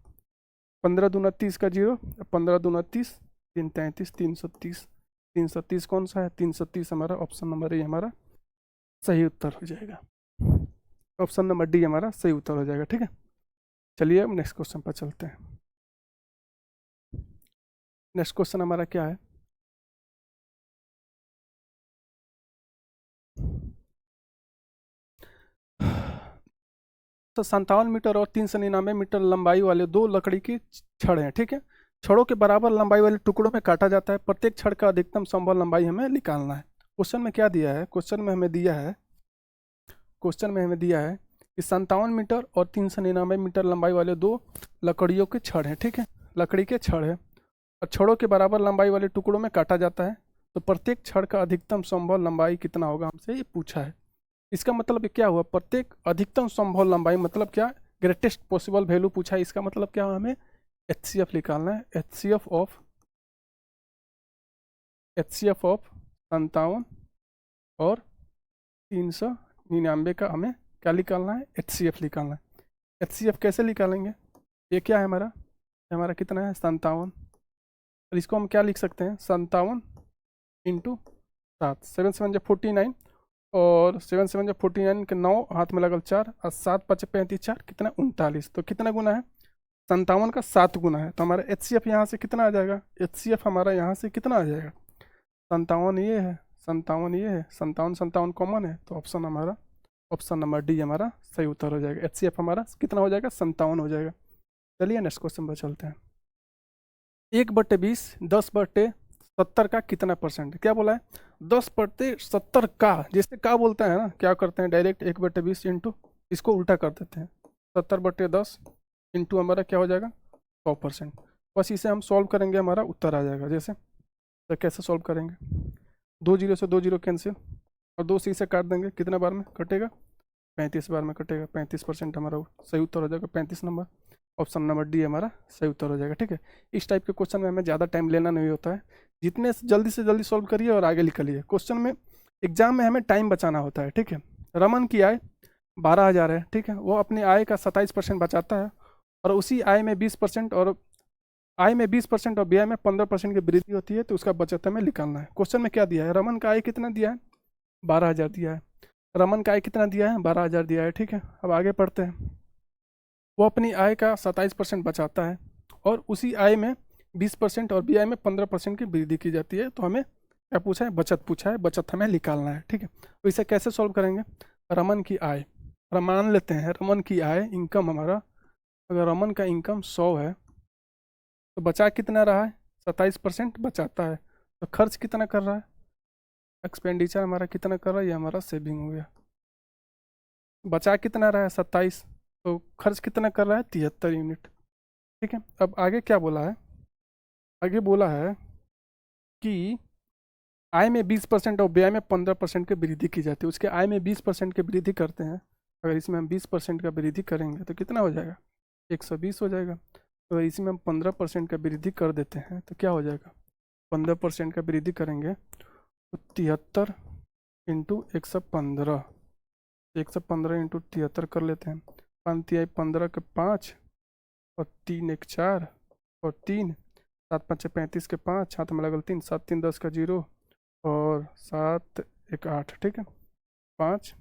15 दूना 30 का 0, 15 दूना 30, 3 33, 330, 330 कौन सा है 330 हमारा ऑप्शन नंबर ए हमारा सही उत्तर हो जाएगा। ऑप्शन नंबर डी हमारा सही उत्तर हो जाएगा। ठीक है, चलिए अब नेक्स्ट क्वेश्चन पर चलते हैं। नेक्स्ट क्वेश्चन हमारा क्या है, तो 57 मीटर और 399 मीटर लंबाई वाले 2 लकड़ी की छड़ हैं। ठीक है, छड़ों के बराबर लंबाई वाले टुकड़ों में काटा जाता है। प्रत्येक छड़ का अधिकतम संभव लंबाई हमें निकालना है। क्वेश्चन में क्या दिया है, क्वेश्चन में हमें दिया है कि 57 मीटर और 399 मीटर लंबाई वाले 2 लकड़ियों के छड़ हैं। ठीक है, लकड़ी के छड़ है और छड़ों के बराबर लंबाई वाले टुकड़ों में काटा जाता है, तो प्रत्येक छड़ का अधिकतम संभव लंबाई कितना होगा, हमसे ये पूछा है। इसका मतलब क्या हुआ, प्रत्येक अधिकतम संभव लंबाई मतलब क्या, ग्रेटेस्ट पॉसिबल वैल्यू पूछा है। इसका मतलब क्या हुआ, हमें HCF निकालना है। HCF ऑफ 57 और 399 का हमें क्या निकालना है, HCF निकालना है। HCF कैसे निकालेंगे, ये क्या है हमारा कितना है 57, और इसको हम क्या लिख सकते हैं 57 इंटू 7, 7 7 जब 49, और 7 7 जब 49 के 9 हाथ में लगल 4 और 7 5 35 4 कितना 39, तो कितना गुना है 57 का 7 गुना है। तो हमारा HCF यहाँ से कितना आ जाएगा, HCF हमारा यहाँ से कितना आ जाएगा 57 ये है, 57 ये है, 57 57 कॉमन है, तो ऑप्शन नंबर डी हमारा सही उत्तर हो जाएगा। HCF हमारा कितना हो जाएगा 57 हो जाएगा। चलिए नेक्स्ट क्वेश्चन पर चलते हैं। 1/20 10/70 का कितना परसेंट है, क्या बोला है 10/70 का, जैसे का बोलता है ना, क्या करते हैं डायरेक्ट 1/20 इंटू इसको उल्टा कर देते हैं, 70/10 इंटू हमारा क्या हो जाएगा 100%। बस इसे हम सॉल्व करेंगे, हमारा उत्तर आ जाएगा। जैसे तो कैसे सॉल्व करेंगे, 2 0 से 2 0 कैंसिल और 2 से काट देंगे, कितने बार में कटेगा 35 बार में कटेगा, 35% हमारा सही उत्तर हो जाएगा 35 नंबर। ऑप्शन नंबर डी हमारा सही उत्तर हो जाएगा। ठीक है, इस टाइप के क्वेश्चन में हमें ज़्यादा टाइम लेना नहीं होता है, जितने जल्दी से जल्दी सॉल्व करिए और आगे निकलिए। क्वेश्चन में एग्जाम में हमें टाइम बचाना होता है। ठीक है, रमन की आय 12,000 है। ठीक है, वो अपनी आय का 27% बचाता है और उसी आय में 20% और व्यय में 15% की वृद्धि होती है, तो उसका बचत हमें निकालना है। क्वेश्चन में क्या दिया है, रमन का आय कितना दिया है 12,000 दिया है, रमन का आय कितना दिया है 12,000 दिया है। ठीक है, अब आगे पढ़ते हैं। वो अपनी आय का 27% बचाता है और उसी आय में 20% और व्यय में 15% की वृद्धि की जाती है, तो हमें क्या पूछा है, बचत पूछा है, बचत हमें निकालना है। ठीक है, तो इसे कैसे सॉल्व करेंगे, रमन की आय, मान लेते हैं रमन की आय इनकम हमारा, अगर रमन का इनकम 100 है तो बचा कितना रहा है 27% बचाता है, तो खर्च कितना कर रहा है, एक्सपेंडिचर हमारा कितना कर रहा है, ये हमारा सेविंग हो गया। बचा कितना रहा है 27, तो खर्च कितना कर रहा है 73 यूनिट। ठीक है, अब आगे क्या बोला है, आगे बोला है कि आय में 20% और व्यय में 15% की वृद्धि की जाती है। उसके आय में 20% की वृद्धि करते हैं, अगर इसमें हम 20% का वृद्धि करेंगे तो कितना हो जाएगा, 120 हो जाएगा। तो इसमें हम 15% का वृद्धि कर देते हैं तो क्या हो जाएगा, 15% का वृद्धि करेंगे तो 73 इंटू 115, 115 इंटू 73 कर लेते हैं। 5×15 के 5 और 3 1 4 और 3 7 5 35 के 5, हाथ में लगल 3, 7 3 10 का 0 और 7 1 8, ठीक है। 5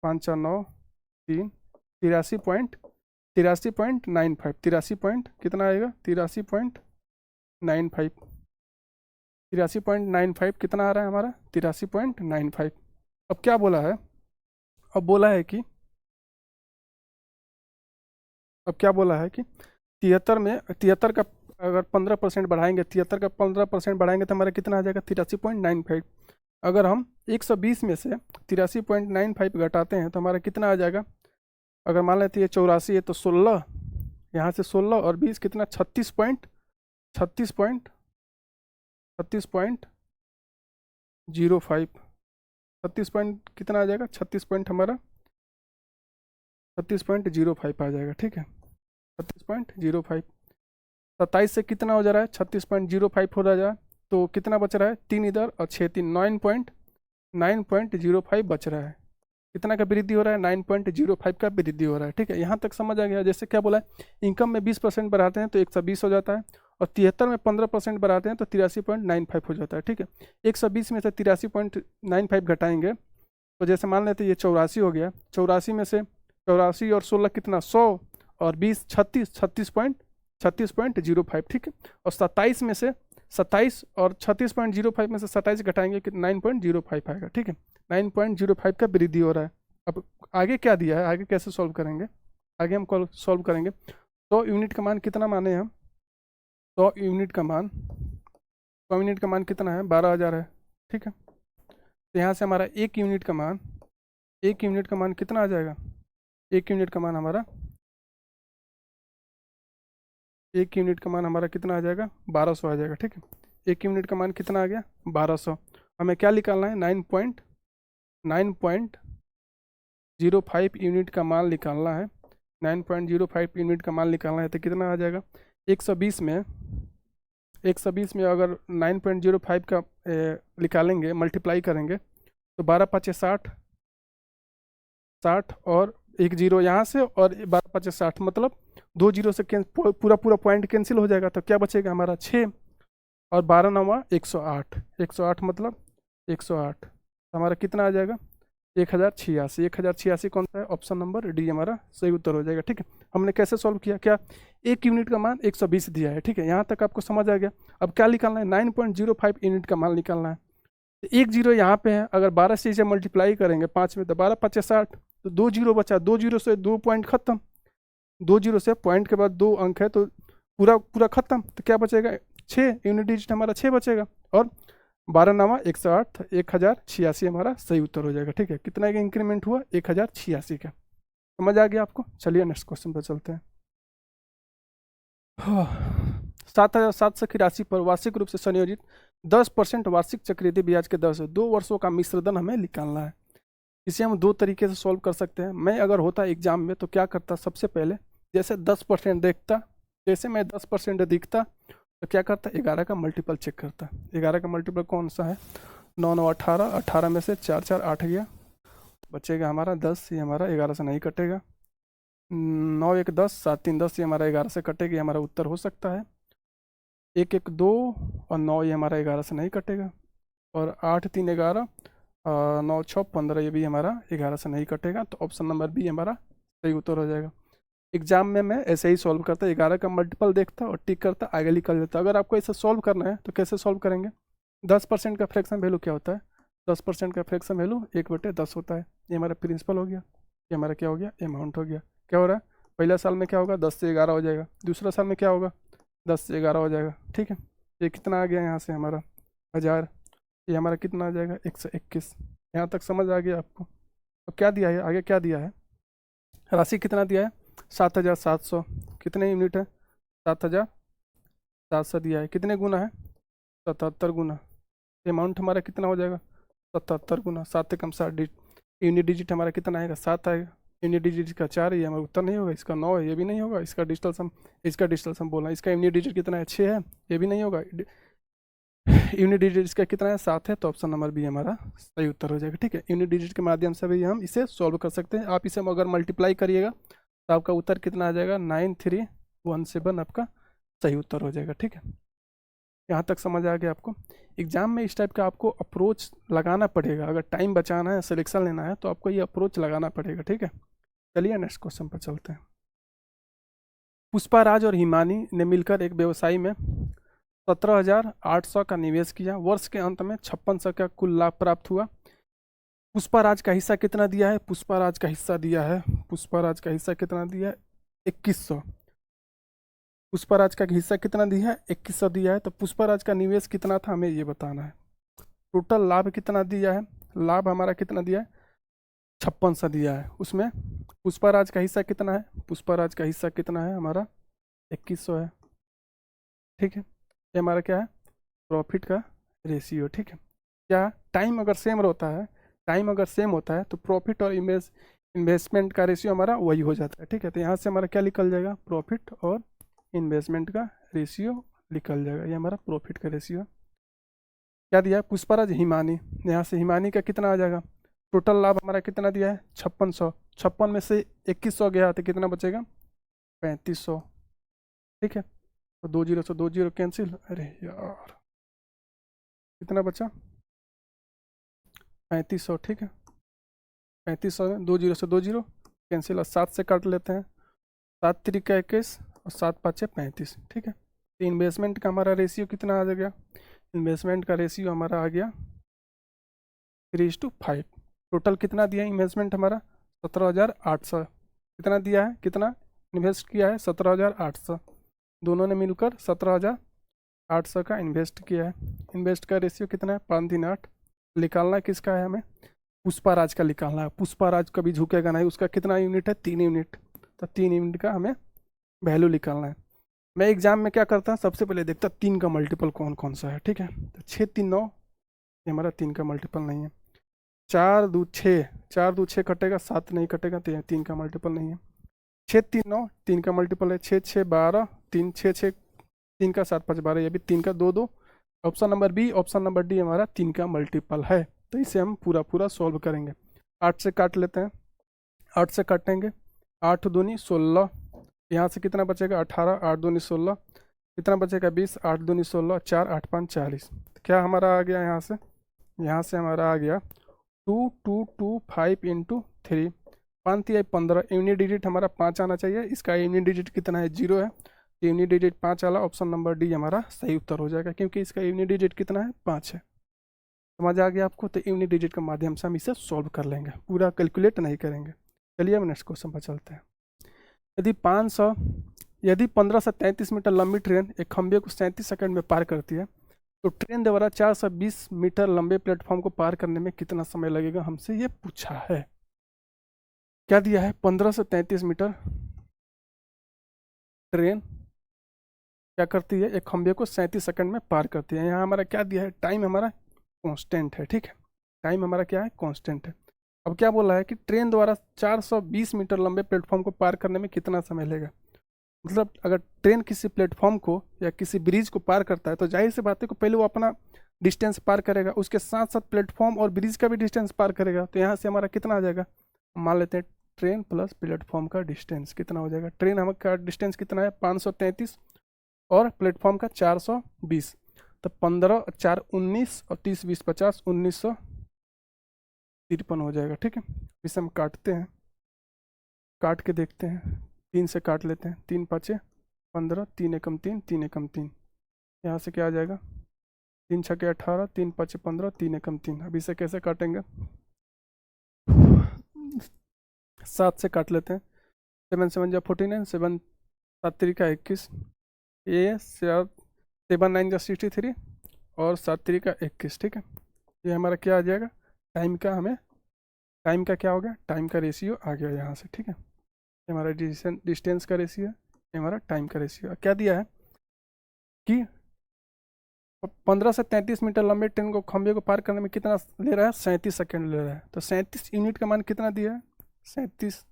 5 4 9 3, 83.95, 83 पॉइंट कितना आएगा, 83.95, 83.95 कितना आ रहा है हमारा, 83.95। अब क्या बोला है, अब बोला है कि अब क्या बोला है कि 73 का अगर 15% बढ़ाएंगे, 73 का 15% बढ़ाएंगे तो हमारा कितना आ जाएगा, 83.95। अगर हम 120 में से 83.95 घटाते हैं तो हमारा कितना आ जाएगा, अगर मान लेते हैं 84 है तो 16, यहाँ से 16 और 20 कितना, 36.05, 36 पॉइंट कितना आ जाएगा, 36 पॉइंट हमारा 36.05 आ जाएगा, ठीक है। 36.05, 27 से कितना हो जा रहा है, 36.05 हो रहा है, तो कितना बच रहा है, 3 इधर और 6 3, 9.05 बच रहा है। कितना का वृद्धि हो रहा है, 9.05 का वृद्धि हो रहा है, ठीक है। यहाँ तक समझ आ गया। जैसे क्या बोला है, इनकम में 20% बढ़ाते हैं तो 120 हो जाता है, और 73 में 15% बढ़ाते हैं तो 83.95 हो जाता है, ठीक है। 120 में से 83.95 घटाएंगे तो जैसे मान लेते हैं ये 84 हो गया, 84 में से 84 और 16 कितना, 100 और 20 36, 36.05, ठीक है। और 27 में से 27 और 36.05 में से 27 घटाएंगे कि 9.05 आएगा, ठीक है। 9.05 का वृद्धि हो रहा है। अब आगे क्या दिया है, आगे कैसे सॉल्व करेंगे, आगे हम सॉल्व करेंगे। 100 यूनिट का मान कितना माने हम, 100 यूनिट का मान, 100 यूनिट का मान कितना है, 12,000 है, ठीक है। तो यहाँ से हमारा 1 यूनिट का मान, 1 यूनिट का मान कितना आ जाएगा, 1 यूनिट का मान हमारा, 1 यूनिट का मान हमारा कितना आ जाएगा, 1200 आ जाएगा, ठीक है। 1 यूनिट का मान कितना आ गया, 1200। हमें क्या निकालना है, 9.05 यूनिट का मान निकालना है। 9.05 यूनिट का मान निकालना है तो कितना आ जाएगा, 120 में 120 में अगर 9.05 का निकालेंगे, मल्टीप्लाई करेंगे तो 12 पचे 60, 60 और एक जीरो यहाँ से और 12 पचे 60, मतलब 2 जीरो से पूरा पूरा पॉइंट कैंसिल हो जाएगा। तो क्या बचेगा हमारा, 6 और 12 नवा 108, 108 मतलब 108, तो हमारा कितना आ जाएगा, 1086। 1086 कौन सा है, ऑप्शन नंबर डी हमारा सही उत्तर हो जाएगा, ठीक है। हमने कैसे सॉल्व किया, क्या 1 यूनिट का मान 120 दिया है, ठीक है। यहाँ तक आपको समझ आ गया। अब क्या निकालना है, 9.05 यूनिट का मान निकालना है। एक जीरो यहाँ पे है, अगर 12 से इसे मल्टीप्लाई करेंगे 5 में तो 12 पचे 60, तो 2 जीरो बचा, 2 जीरो से 2 पॉइंट खत्म, 2 जीरो से पॉइंट के बाद 2 अंक है तो पूरा पूरा खत्म। तो क्या बचेगा, 6 यूनिट डिजिट हमारा 6 बचेगा, और 12 नामा 108, 1086 हमारा सही उत्तर हो जाएगा, ठीक है। कितना का इंक्रीमेंट हुआ, 1086 का। समझ आ गया आपको। चलिए नेक्स्ट क्वेश्चन पर चलते हैं। 7,700 की राशि पर वार्षिक रूप से संयोजित 10% वार्षिक चक्रवृद्धि ब्याज के दर से 2 वर्षों का मिश्रधन हमें निकालना है। इसे हम 2 तरीके से सॉल्व कर सकते हैं। मैं अगर होता एग्जाम में तो क्या करता, सबसे पहले जैसे 10% देखता, जैसे मैं 10% दिखता तो क्या करता, 11 का मल्टीपल चेक करता। 11 का मल्टीपल कौन सा है, 9 9 18, 18 में से 4 4 8 गया, बचेगा हमारा 10, ये हमारा 11 से नहीं कटेगा। 9 1 10, 7 3 10, ये हमारा 11 से कटेगा, ये हमारा उत्तर हो सकता है। 1 1 2 और 9, ये हमारा 11 से नहीं कटेगा। और 8 3 11, 9 6 15, ये भी हमारा 11 से नहीं कटेगा। तो ऑप्शन नंबर बी हमारा सही उत्तर हो जाएगा। एग्जाम में मैं ऐसे ही सॉल्व करता, 11 का मल्टीपल देखता और टिक करता, आगे निकल जाता। अगर आपको ऐसे सॉल्व करना है तो कैसे सॉल्व करेंगे, 10% का फ्रैक्शन वैल्यू क्या होता है, 10% का फ्रैक्शन वैल्यू 1/10 होता है। ये हमारा प्रिंसिपल हो गया, ये हमारा क्या हो गया, अमाउंट हो गया। क्या हो रहा है, पहला साल में क्या होगा, 10 से 11 हो जाएगा, दूसरा साल में क्या होगा, 10 से 11 हो जाएगा, ठीक है। ये कितना आ गया यहाँ से हमारा 1000, ये हमारा कितना आ जाएगा 121। यहाँ तक समझ आ गया आपको। अब क्या दिया है, आगे क्या दिया है, राशि कितना दिया है, 7,700, कितने यूनिट है, 7,000 7 से दिया है, कितने गुना है? 77 गुना। अमाउंट हमारा कितना हो जाएगा? 77 गुना 7 कम 60। यूनिट डिजिट हमारा कितना आएगा? 7 आएगा। यूनिट डिजिट का 4 है, ये हमारा उत्तर नहीं होगा। इसका 9 है, ये भी नहीं होगा। इसका डिजिटल सम बोलना है। इसका यूनिट डिजिट कितना है? 6 है, ये भी नहीं होगा। यूनिट डिजिट इसका कितना है? 7 है, तो ऑप्शन नंबर बी हमारा सही उत्तर हो जाएगा। ठीक है, यूनिट डिजिट के माध्यम से भी हम इसे सॉल्व कर सकते हैं। आप इसे अगर मल्टीप्लाई करिएगा तो आपका उत्तर कितना आ जाएगा? 9317 आपका सही उत्तर हो जाएगा। ठीक है, यहाँ तक समझ आ गया आपको? एग्जाम में इस टाइप का आपको अप्रोच लगाना पड़ेगा। अगर टाइम बचाना है, सिलेक्शन लेना है, तो आपको ये अप्रोच लगाना पड़ेगा। ठीक है, चलिए नेक्स्ट क्वेश्चन पर चलते हैं। पुष्पाराज और हिमानी ने मिलकर एक व्यवसायी में 17,800 का निवेश किया। वर्ष के अंत में 5600 का कुल लाभ प्राप्त हुआ। पुष्पाराज का हिस्सा कितना दिया है? पुष्पाराज का हिस्सा दिया है, पुष्पाराज का हिस्सा कितना दिया है? 2100। पुष्पाराज का हिस्सा कितना दिया है? 2100 दिया है। तो पुष्पाराज का निवेश कितना था, हमें ये बताना है। टोटल लाभ कितना दिया है? लाभ हमारा कितना दिया है? 5600 दिया है। उसमें पुष्पाराज का हिस्सा कितना है? पुष्पाराज का हिस्सा कितना है? हमारा 2100 है। ठीक है, ये हमारा क्या है? प्रॉफिट का रेशियो। ठीक है, क्या टाइम अगर सेम रहता है, टाइम अगर सेम होता है तो प्रॉफिट और इन्वेस्टमेंट का रेशियो हमारा वही हो जाता है। ठीक है, तो यहाँ से हमारा क्या निकल जाएगा? प्रॉफिट और इन्वेस्टमेंट का रेशियो निकल जाएगा। ये हमारा प्रॉफिट का रेशियो। क्या दिया है? पुष्पाराज हिमानी, यहाँ से हिमानी का कितना आ जाएगा? टोटल लाभ हमारा कितना दिया है? 5600। 56 में से 2100 गया तो कितना बचेगा? 3500। ठीक है, तो 20 से 20 कैंसिल। अरे यार, कितना बचा? 3500। ठीक है, 3500 में 20 से 20 कैंसिल, और 7 से काट लेते हैं। 7 त्रिका 21 और 7 पाँचे 35। ठीक है, तो इन्वेस्टमेंट का हमारा रेशियो कितना आ गया? इन्वेस्टमेंट का रेशियो हमारा आ गया 3:5। टोटल कितना दिया इन्वेस्टमेंट हमारा? 17,800। कितना दिया है? कितना इन्वेस्ट किया है? 17,800। दोनों ने मिलकर 17,800 का इन्वेस्ट किया है। इन्वेस्ट का रेशियो कितना है? 5-3-8। निकालना किसका है हमें? पुष्पाराज का निकालना है। पुष्पाराज कभी झुकेगा नहीं। उसका कितना यूनिट है? 3 यूनिट। तो 3 यूनिट का हमें वैल्यू निकालना है। मैं एग्जाम में क्या करता हूँ, सबसे पहले देखता 3 का मल्टीपल कौन कौन सा है। ठीक है, तो 6 3 9, ये हमारा 3 का मल्टीपल नहीं है। 4 2 6, 4 2 6 कटेगा, 7 नहीं कटेगा, तो यह 3 का मल्टीपल नहीं है। 6 3 9, 3 का मल्टीपल है। 6 6 12, 3 6 6, 3 का 7 5 12, ये भी 3 का 2 2। Option number B, option number D हमारा 3 का मल्टीपल है। तो इसे हम पूरा पूरा सॉल्व करेंगे। 8 से काट लेते हैं। 8 से काटेंगे, 8 दूनी 16। यहाँ से कितना बचेगा? 18। 8 दूनी 16, कितना बचेगा? 20। 8 दूनी 16, 4 8 5 40। क्या हमारा आ गया यहाँ से? यहाँ से हमारा आ गया 2225 इंटू 3। 5 3 15। यूनिट डिजिट हमारा 5 आना चाहिए। इसका यूनिट डिजिट कितना है? 0 है। यूनिट डिजिट 5 आला, ऑप्शन नंबर डी हमारा सही उत्तर हो जाएगा, क्योंकि इसका यूनिट डिजिट कितना है? 5 है। समझ आ गया आपको? तो यूनिट डिजिट के माध्यम से हम इसे सॉल्व कर लेंगे, पूरा कैलकुलेट नहीं करेंगे। चलिए अब नेक्स्ट क्वेश्चन पर चलते हैं। यदि 15 से 33 मीटर लंबी ट्रेन एक खंभे को 37 सेकंड में पार करती है, तो ट्रेन द्वारा 420 मीटर लंबे प्लेटफॉर्म को पार करने में कितना समय लगेगा, हमसे ये पूछा है। क्या दिया है? 15 से 33 मीटर ट्रेन क्या करती है? एक खंभे को 37 सेकंड में पार करती है। यहाँ हमारा क्या दिया है? टाइम हमारा कांस्टेंट है। ठीक है, टाइम हमारा क्या है? कांस्टेंट है। अब क्या बोला है कि ट्रेन द्वारा 420 मीटर लंबे प्लेटफॉर्म को पार करने में कितना समय लगेगा। मतलब अगर ट्रेन किसी प्लेटफॉर्म को या किसी ब्रिज को पार करता है, तो जाहिर सी बात है कि पहले वो अपना डिस्टेंस पार करेगा, उसके साथ साथ प्लेटफॉर्म और ब्रिज का भी डिस्टेंस पार करेगा। तो यहाँ से हमारा कितना आ जाएगा? मान लेते हैं ट्रेन प्लस प्लेटफॉर्म का डिस्टेंस कितना हो जाएगा। ट्रेन हमारा डिस्टेंस कितना है? 533, और प्लेटफॉर्म का 420। तो 15 4 19 और 30 20 50, 1953 हो जाएगा। ठीक है, इसे हम काटते हैं, काट के देखते हैं। 3 से काट लेते हैं। 3 5 15, 3 एकम 3, 3 एकम 3। यहाँ से क्या आ जाएगा? 3 6 18, 3 5 15, 3 एकम 3। अब इसे कैसे काटेंगे? 7 से काट लेते हैं। 7 7 जा 49, 7 7 3 का 21, ये 7 9 जा 63, और 7 3 का 21। ठीक है, ये हमारा क्या आ जाएगा? टाइम का, हमें टाइम का क्या हो गया? टाइम का रेशियो आ गया यहाँ से। ठीक है, ये हमारा डिस्टेंस का रेशियो है, ये हमारा टाइम का रेशियो। क्या दिया है? कि 15 से 33 मीटर लंबे ट्रेन को खंभे को पार करने में कितना ले रहा है, 37 सेकेंड ले रहा है। तो 37 यूनिट का मान कितना दिया है, 37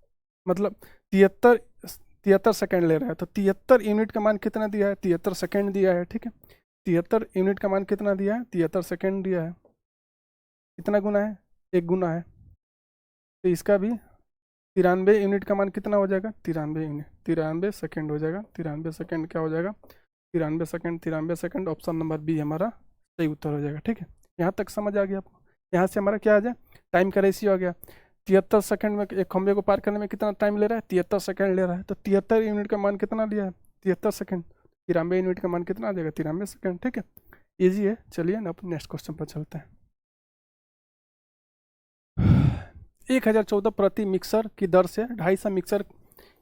मतलब 73 सेकेंड ले रहा है। तो 73 यूनिट का मान कितना दिया है, 73 सेकेंड दिया है। ठीक है, 73 यूनिट का मान कितना दिया है, 73 सेकेंड दिया है। कितना गुना है, 1 गुना है। तो इसका भी 93 यूनिट का मान कितना हो जाएगा, 93 यूनिट, 93 सेकेंड हो जाएगा। 93 सेकेंड क्या हो जाएगा, 93 second, 93 second, option number B हमारा सही उत्तर हो जाएगा। ठीक है, यहाँ तक समझ आ गया आपको। यहाँ से हमारा क्या आ जाए, टाइम का रेशियो आ गया। 73 सेकेंड में एक खंभे को पार करने में कितना टाइम ले रहा है, 73 सेकेंड ले रहा है। तो 73 यूनिट का मान कितना लिया है, 73 सेकेंड। 93 यूनिट का मान कितना आ जाएगा, 93 सेकेंड। ठीक है, ईजी है। चलिए ना अपन नेक्स्ट क्वेश्चन पर चलते हैं। 1014 प्रति मिक्सर की दर से 250 मिक्सर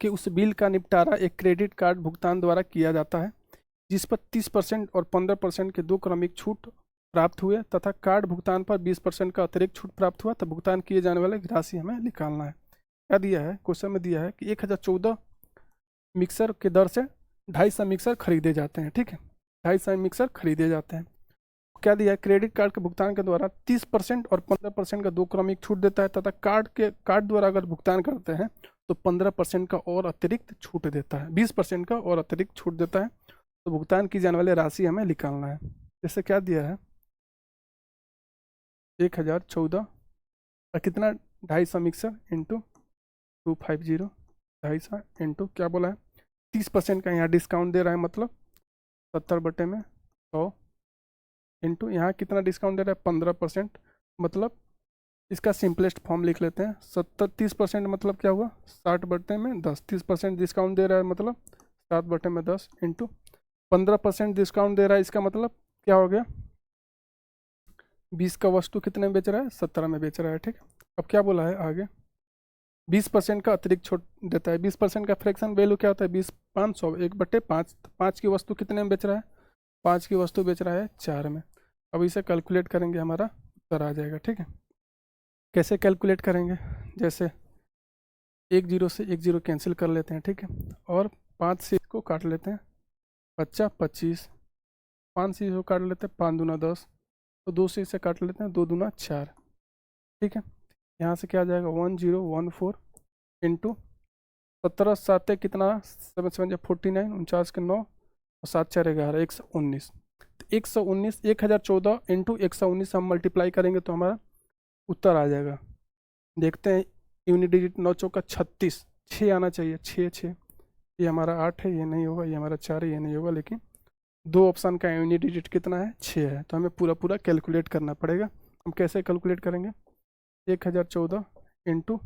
के उस बिल का निपटारा एक क्रेडिट कार्ड भुगतान द्वारा किया जाता है, जिस पर 30% और 15% के 2 क्रमिक छूट प्राप्त हुए तथा कार्ड भुगतान पर 20% का अतिरिक्त छूट प्राप्त हुआ। तो भुगतान किए जाने वाले राशि हमें निकालना है। क्या दिया है, क्वेश्चन में दिया है कि 1014 मिक्सर के दर से 250 मिक्सर खरीदे जाते हैं। ठीक है, 250 मिक्सर खरीदे जाते हैं। क्या दिया है, क्रेडिट कार्ड के भुगतान के द्वारा 30% और 15% का 2 क्रमिक छूट देता है तथा कार्ड द्वारा अगर भुगतान करते हैं तो 15% का और अतिरिक्त छूट देता है, 20% का और अतिरिक्त छूट देता है। तो भुगतान की जाने वाली राशि हमें निकालना है। जैसे क्या दिया है, 1014 और कितना, 250 मिक्सर इंटू 250, 250 इंटू क्या बोला है, 30% का यहाँ डिस्काउंट दे रहा है, मतलब 70/100 इंटू यहाँ कितना डिस्काउंट दे रहा है, 15%। मतलब इसका सिंपलेस्ट फॉर्म लिख लेते हैं, 30% मतलब क्या हुआ, 60/10। 30% डिस्काउंट दे रहा है मतलब 7/10 इंटू 15% डिस्काउंट दे रहा है, इसका मतलब क्या हो गया, 20 का वस्तु कितने में बेच रहा है, 17 में बेच रहा है। ठीक है, अब क्या बोला है आगे, 20% का अतिरिक्त छूट देता है। 20% का फ्रैक्शन वैल्यू क्या होता है, 20 500 1/5। 5 की वस्तु कितने में बेच रहा है, 5 की वस्तु बेच रहा है 4 में। अब इसे कैलकुलेट करेंगे, हमारा उत्तर आ जाएगा। ठीक है, कैसे कैलकुलेट करेंगे, जैसे 10 से 10 कैंसिल कर लेते हैं। ठीक है, और 5 से इसको काट लेते हैं, 25, 5 से इसको काट लेते हैं, 5 दूना 10, तो 2 से इसे काट लेते हैं, 2 दूना 4। ठीक है, यहाँ से क्या आ जाएगा, 1014 इंटू 17 7 कितना, 7 7 49, 49 के 9 और 7 4 11, 119। तो 119, 1014 इंटू 119 हम मल्टीप्लाई करेंगे तो हमारा उत्तर आ जाएगा। देखते हैं, यूनिट डिजिट 9 चौका 36, 6 आना चाहिए, 6 6, ये हमारा 8 है, ये नहीं होगा, ये हमारा 4 है, ये नहीं होगा। लेकिन 2 ऑप्शन का यूनिट डिजिट कितना है, 6 है। तो हमें पूरा पूरा कैलकुलेट करना पड़ेगा। हम कैसे कैलकुलेट करेंगे, 1014 इंटू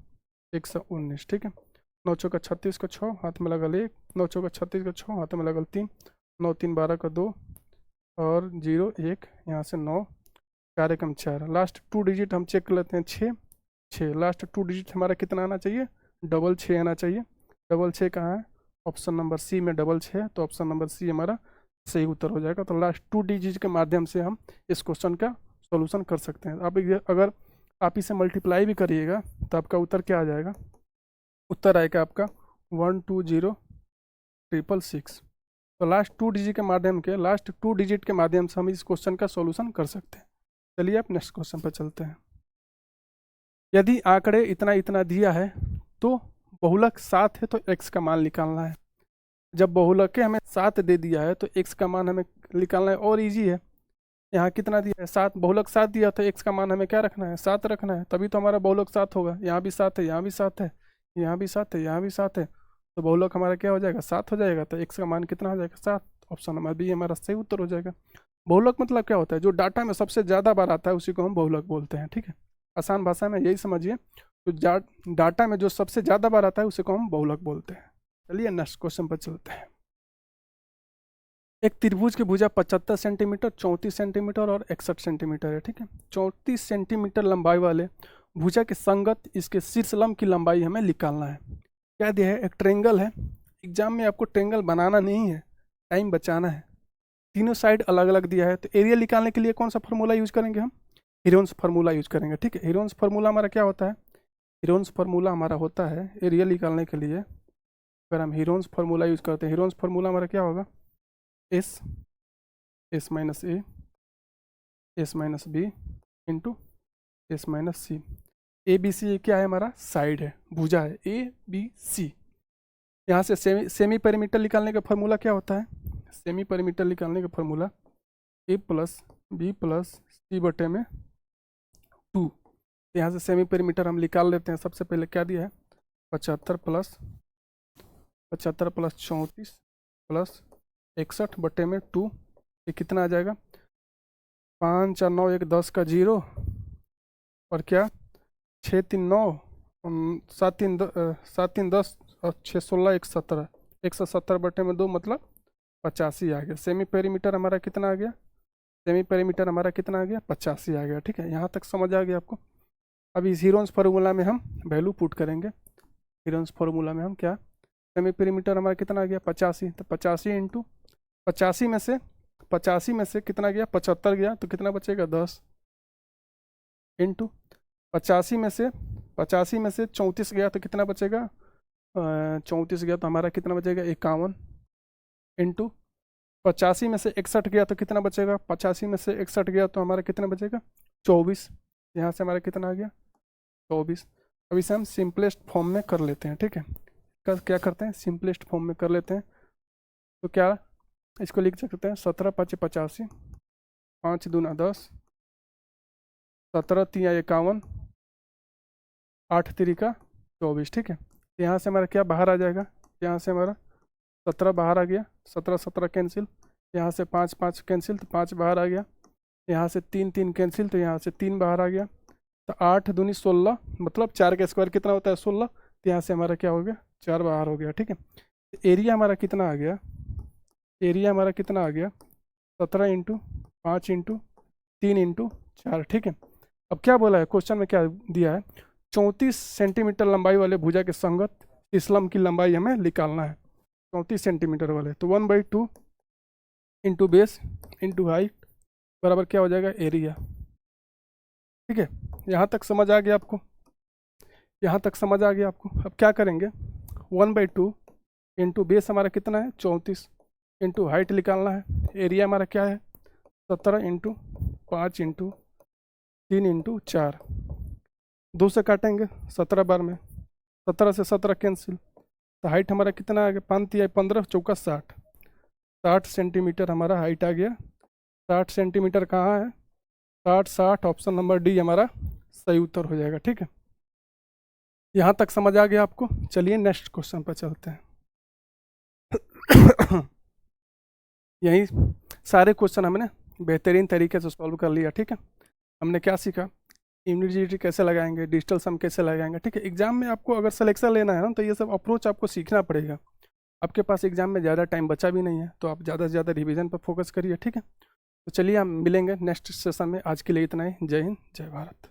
119। ठीक है, 9 चौका 36 का 6 हाथ में लगल 1, 9 चौका 36 का 6 हाथ में लगल 3, 9 3 12 का 2 और 0 1, यहाँ से 9 4 एकम 4। लास्ट 2 डिजिट हम चेक कर लेते हैं, 6 6। लास्ट 2 डिजिट हमारा कितना आना चाहिए, डबल 6 आना चाहिए। डबल 6 कहाँ है, ऑप्शन नंबर सी में डबल 6 है। तो ऑप्शन नंबर सी हमारा सही उत्तर हो जाएगा। तो लास्ट 2 डिजिट के माध्यम से हम इस क्वेश्चन का सॉल्यूशन कर सकते हैं। अब अगर आप इसे मल्टीप्लाई भी करिएगा तो आपका उत्तर क्या आ जाएगा, उत्तर आएगा आपका 120666। तो लास्ट 2 डिजिट के माध्यम से हम इस क्वेश्चन का सॉल्यूशन कर सकते हैं। चलिए आप नेक्स्ट क्वेश्चन पर चलते हैं। यदि आंकड़े इतना इतना दिया है तो बहुलक 7 है तो x का मान निकालना है। जब बहुलक के हमें 7 दे दिया है तो x का मान हमें निकालना है, और इजी है। यहाँ कितना दिया है, 7, बहुलक 7 दिया तो x का मान हमें क्या रखना है, 7 रखना है, तभी तो हमारा बहुलक 7 होगा। यहाँ भी 7 है, यहाँ भी 7 है, यहाँ भी 7 है, यहाँ भी 7 है, तो बहुलक हमारा क्या हो जाएगा, 7 हो जाएगा। तो x का मान कितना हो जाएगा, 7। ऑप्शन नंबर बी हमारा सही उत्तर हो जाएगा। बहुलक मतलब क्या होता है, जो डाटा में सबसे ज़्यादा बार आता है उसी को हम बहुलक बोलते हैं। ठीक है, आसान भाषा में यही समझिए, तो डाटा में जो सबसे ज़्यादा बार आता है उसी को हम बहुलक बोलते हैं। चलिए नेक्स्ट क्वेश्चन पर चलते हैं। एक त्रिभुज की भुजा 75 सेंटीमीटर, 34 सेंटीमीटर और 61 सेंटीमीटर है। ठीक है, 34 सेंटीमीटर लंबाई वाले भुजा के संगत इसके शीर्ष लंब की लंबाई हमें निकालना है। क्या दिया है, एक ट्रेंगल है। एग्जाम में आपको ट्रेंगल बनाना नहीं है, टाइम बचाना है। तीनों साइड अलग अलग दिया है। तो एरिया निकालने के लिए कौन सा फार्मूला यूज करेंगे, हम हीरोन्स फार्मूला यूज करेंगे। ठीक है, हीरोन्स फार्मूला हमारा क्या होता है, हीरोन्स फार्मूला हमारा होता है एरिया निकालने के लिए। अगर हम हीरोन्स फार्मूला यूज करते हैं, हीरोन्स फार्मूला हमारा क्या होगा, S S minus A S minus B into S minus C. A B C क्या है, हमारा साइड है, भुजा है, ए बी सी। यहाँ से सेमी पेरीमीटर निकालने का फॉर्मूला क्या होता है, सेमी पेरीमीटर निकालने का फॉर्मूला ए प्लस बी प्लस सी बटे में 2। यहाँ से सेमी पेरीमीटर हम निकाल लेते हैं। सबसे पहले क्या दिया है, 75 प्लस 34 प्लस 61 बटे में 2। ये कितना आ जाएगा, 5 और 9 एक 10 का 0 और क्या 6 3 9 7 3 10 और 6 16 170 170 बटे में 2 मतलब 85 आ गया। सेमी पेरीमीटर हमारा कितना आ गया, सेमी पेरीमीटर हमारा कितना आ गया, 85 आ गया। ठीक है, यहाँ तक समझ आ गया आपको। अब इस हीरोन्स फार्मूला में हम वैल्यू पुट करेंगे। हीरोन्स फार्मूला में हम क्या, सेमी पेरीमीटर हमारा कितना आ गया 85, तो 85 इंटू 85 में से कितना गया 75 गया, तो कितना बचेगा 10 इंटू 85 में से 34 गया तो कितना बचेगा 34 गया तो हमारा कितना बचेगा 51 इंटू 85 में से 61 गया तो कितना बचेगा 85 में से 61 गया तो हमारा कितना बचेगा 24। यहाँ से हमारा कितना आ गया 24। अब इसे हम सिंपलेस्ट फॉर्म में कर लेते हैं। ठीक है, क्या करते हैं, सिंपलेस्ट फॉर्म में कर लेते हैं। तो क्या इसको लिख सकते हैं 17 5 85 5 दूना 10 17 3 51 8 3 का 24। ठीक है, यहाँ से हमारा क्या बाहर आ जाएगा, यहाँ से हमारा 17 बाहर आ गया, 17 17 कैंसिल, यहाँ से 5 5 कैंसिल तो 5 बाहर आ गया, यहाँ से 3 3 कैंसिल तो यहाँ से 3 बाहर आ गया, तो 8 दूनी 16 मतलब 4 का स्क्वायर कितना होता है 16, तो यहाँ से हमारा क्या हो गया 4 बाहर हो गया। ठीक है, एरिया हमारा कितना आ गया, एरिया हमारा कितना आ गया 17 इंटू 5 इंटू 3 इंटू 4। ठीक है, अब क्या बोला है क्वेश्चन में, क्या दिया है 34 सेंटीमीटर लंबाई वाले भुजा के संगत इस्लम की लंबाई हमें निकालना है, 34 सेंटीमीटर वाले। तो 1/2 इंटू बेस इंटू हाइट बराबर क्या हो जाएगा एरिया। ठीक है, यहाँ तक समझ आ गया आपको, यहाँ तक समझ आ गया आपको। अब क्या करेंगे 1/2 इंटू बेस हमारा कितना है 34 इंटू हाइट निकालना है, एरिया हमारा क्या है 17 इंटू 5 इंटू 3 इंटू 4। 2 से काटेंगे 17 बार में, 17 से 17 कैंसिल, तो हाइट हमारा कितना आ गया 5 या 15 चौका 60, 60 सेंटीमीटर हमारा हाइट आ गया। 60 सेंटीमीटर कहाँ है, 60 ऑप्शन नंबर डी हमारा सही उत्तर हो जाएगा। ठीक है, यहाँ तक समझ आ गया आपको। चलिए नेक्स्ट क्वेश्चन पर चलते हैं। यही सारे क्वेश्चन हमने बेहतरीन तरीके से सॉल्व कर लिया। ठीक है, हमने क्या सीखा, इम्यूनिटी कैसे लगाएंगे, डिजिटल सम कैसे लगाएंगे। ठीक है, एग्जाम में आपको अगर सिलेक्शन लेना है ना तो ये सब अप्रोच आपको सीखना पड़ेगा। आपके पास एग्जाम में ज़्यादा टाइम बचा भी नहीं है, तो आप ज़्यादा से ज़्यादा रिवीजन पर फोकस करिए। ठीक है, तो चलिए हम मिलेंगे नेक्स्ट सेशन में। आज के लिए इतना ही। जय हिंद, जय भारत।